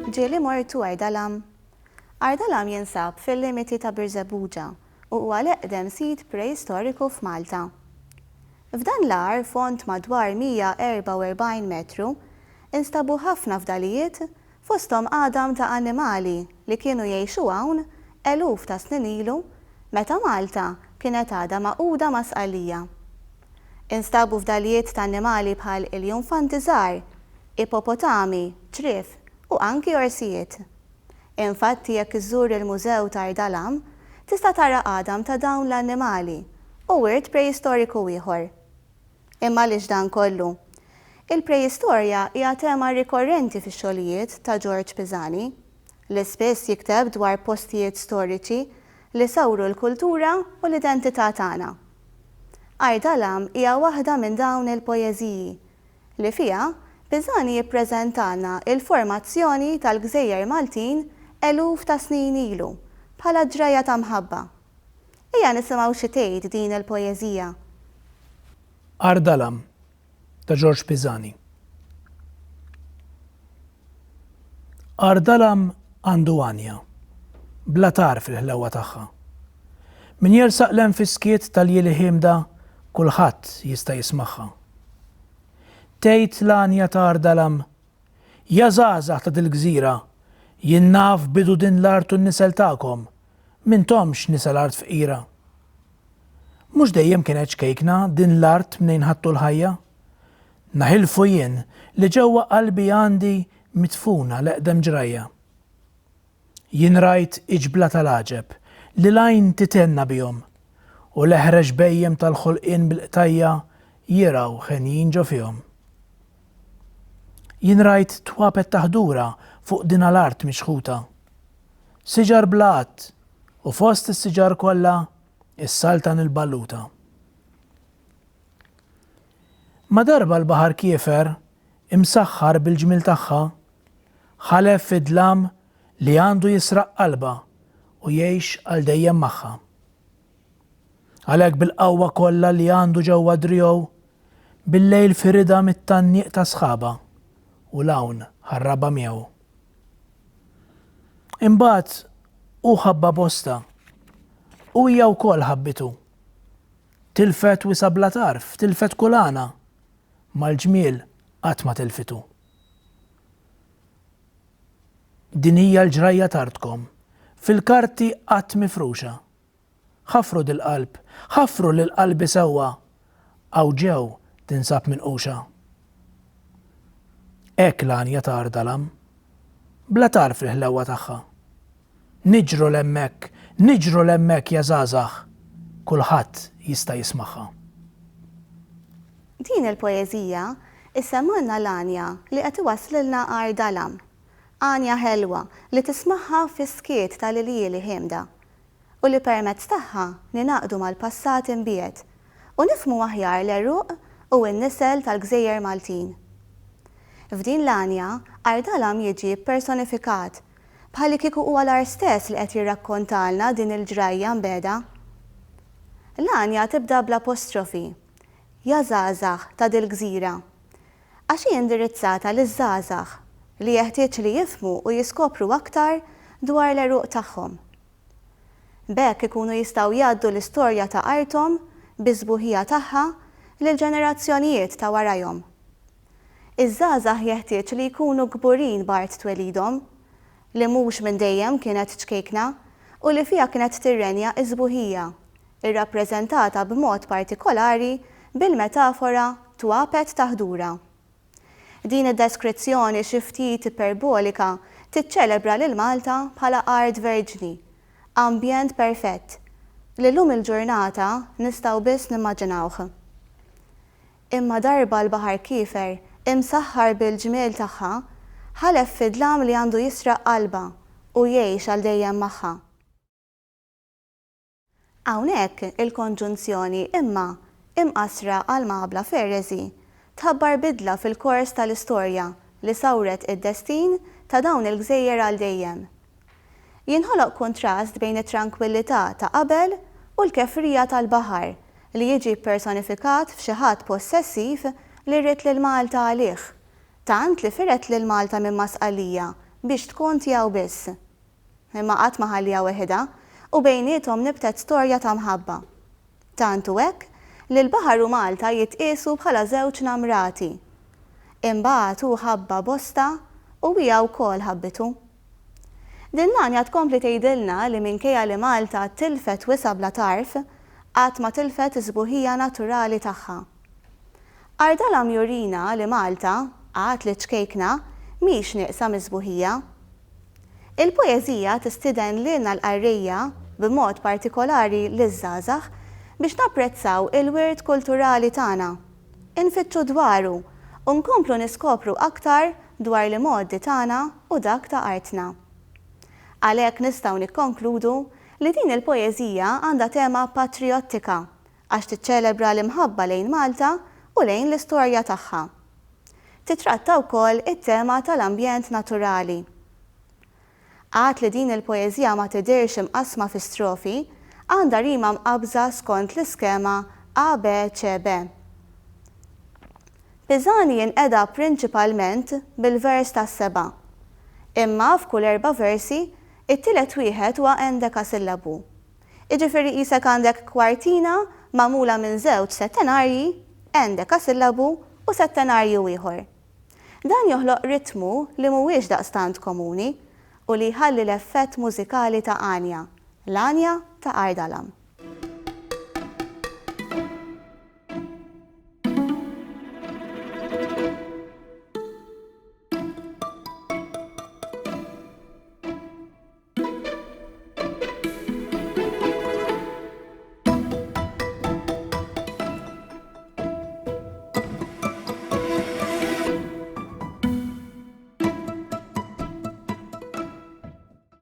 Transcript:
Ġieli mortu Ardalam. Ardalam jinsab fil-limiti ta' Birżebbuġa u huwa l-eqdem sit preistoriku f'Malta. F'dan l-ar font madwar 144 metru instabu ħafna fdalijiet fosthom għadam ta' annimali li kienu jgħixu hawn eluf ta' snin ilu meta Malta kienet għadha maquda ma' sqallija. Instabu fdalijiet ta' annimali bħal il-junfanti żgħar, ipopotami, ċrif u anki orsijiet. Infatti jekk iżżur il-Mużew ta' Ardalam tista' tara għadam ta' dawn l-annimali u wirt preistoriku ieħor. Imma għaliex dan kollu? Il-preistorja hija tema rikorrenti fix-xogħlijiet ta' George Pisani li spiss jikteb dwar postijiet storiċi li sawru l-kultura u l-identità tagħna. Ardalam hija waħda minn dawn il-poeżiji li fiha Pisani jippreżentana il-formazzjoni tal-Gżejjer Maltin eluf ta' snin ilu bħala ġraja ta' mħabba. Ejja nisimgħu xi tgħid din il-poeżija. Ardalam ta' George Pisani. Ardalam għandu għanja, bla tar fil-ħlewa tagħha. Min jersaq l-enfiskiet tal-jieli ħimda kulħadd jista' jismagħha. Tgħid l-għanja ta' Ardalam, ja żgħażagħ ta' dil-gżira, jien naf bidu din l-art u n-nisel tagħkom, m'intomx nisel art fqira. Mhux dejjem kienet xkejkna din l-art mnejn ħadtu l-ħajja? Naħilfu jien li ġewwa qalbi għandi mitfuna l-eqdem ġrajja. Jien rajt iġbla tal-għaġeb li lajn titenna bihom u l-eħreġ bejjem tal-ħolqien bil-qtajja jiraw ħenjin ġo fihom. Jien rajt twapet taħdura fuq din l-art mixħuta. Siġar blat u fost is-siġar kollha is-saltan il-balluta. Ma darba l-baħar kiefer imsaħħar bil-ġmil tagħha ħalef fid-dlam li għandu jisraq qalba u jgħix għal dejjem magħha. Għalhekk bil-qawwa kollha li għandu ġewwa driow bil-lejl firida mit-tanniq ta' sħaba u l-hawn ħarraba miegħu. Imbagħad hu ħabba bosta u hija wkoll ħabbitu. Tilfet wisa bla tarf, tilfet kulana, mal-ġmiel qatt ma tilfitu. Din hija l-ġrajja tartkom, fil-karti qatt mifruxa. Ħafru dil-qalb, ħafru lil-qalbi sewwa, aw ġew tinsab minquxa. Hekk l-għanja ta' Ardalam, bla tarf il-ħlewwa tagħha. Niġru l-hemmhekk ja żgħażagħ, kulħadd jista' jismagħha. Din il-poeżija issemmanna l-għanja li qed iwasslilna Ardalam. Għanja ħelwa li tismagħha fis-skiet tal-ilieli ħimda u li permezz tagħha ninaqdu mal-passat imbiet u nifhmu aħjar l-eruq u n-nisel tal-Gżejjer Maltin. F'din l-għanja Ardalam jiġi personifikat bħalli kieku huwa l-ar stess li qed jirrakkontalna din il-ġrajja mbeda. L-għanja tibda bl-apostrofi, ja żgħażagħ ta' dil-gżira, għax hija indirizzata liż-żgħażagħ li jeħtieġ li jifhmu u jiskopru aktar dwar l-eruq tagħhom. B'hekk ikunu jistgħu jgħaddu l-istorja ta' arthom bi-żbuħija tagħha lill-ġenerazzjonijiet ta' warajhom. Iż-żgħażagħ jeħtieġ li jkunu kburin b'art twelidhom li mhux minn dejjem kienet ċkejkna u li fiha kienet tirrenja iżbuħija, irrappreżentata b'mod partikolari bil-metafora twapet taħdura. Din id-deskrizzjoni xi ftit iperbolika tiċċelebra lil Malta bħala art verġni, ambjent perfett li llum il-ġurnata nistgħu biss nimmaġinawh. Imma darba l-baħar kiefer imsaħħar bil-ġmiel tagħha ħalef fid-dlam li għandu jisraq qalba u jgħix għal dejjem magħha. Hawnhekk il-konġunzjoni imma imqasra għal maqabla Ferrezi tħabbar bidla fil-kors tal-istorja li sawret id-destin ta' dawn il-gżejjer għal dejjem. Jinħoloq kontrast bejn it-tranquillità ta' qabel u l-kefrija tal-baħar li jiġi personifikat f'xi ħadd possessiv li rrid lil Malta għalih, tant li firet lil Malta minn masqalija biex tkun tiegħu biss. Imma qatt ma ħallija weħida u bejniethom nibtet storja ta' mħabba. Tantu hekk li l-Baħar u Malta jitqiesu bħala żewġ namrati. Imbagħad hu ħabba bosta u hija wkoll ħabbitu. Din l-Anja tkompli tgħidilna li minkejja li Malta tilfet wisa bla tarf, qatt ma tilfet is-sbuħija naturali tagħha. Ardalam jurina li Malta, għad li ċkejkna, mhix nieqsa miż-sbuħija. Il-poeżija tistiden lilna l-qarrija b'mod partikolari liż-żgħażagħ biex napprezzaw il-wirt kulturali tagħna, infittxu dwaru u nkomplu niskopru aktar dwar l-modi tagħna u dak ta' artna. Għalhekk nistgħu nikkonkludu li din il-poeżija għandha tema patriottika għax tiċċelebra l-imħabba lejn Malta u lejn l-istorja tagħha. Titratta wkoll it-tema tal-ambjent naturali. Għad li din il-poeżija ma tidirx imqasma fi strofi, għandha rima mqabża skont l-iskema ABCB. Piżani jinqeda prinċipalment bil-vers tas-seba', imma f'kull 4 versi it-tielet wieħed huwa endekasillabu. Jiġifieri qisek għandek kwartina magħmula minn żewġ settenarji, endekasillabu u settenarju ieħor. Dan joħloq ritmu li mhuwiex daqstant komuni u li jħalli l-effett mużikali ta' Anja, l-Anja ta' Ardalam.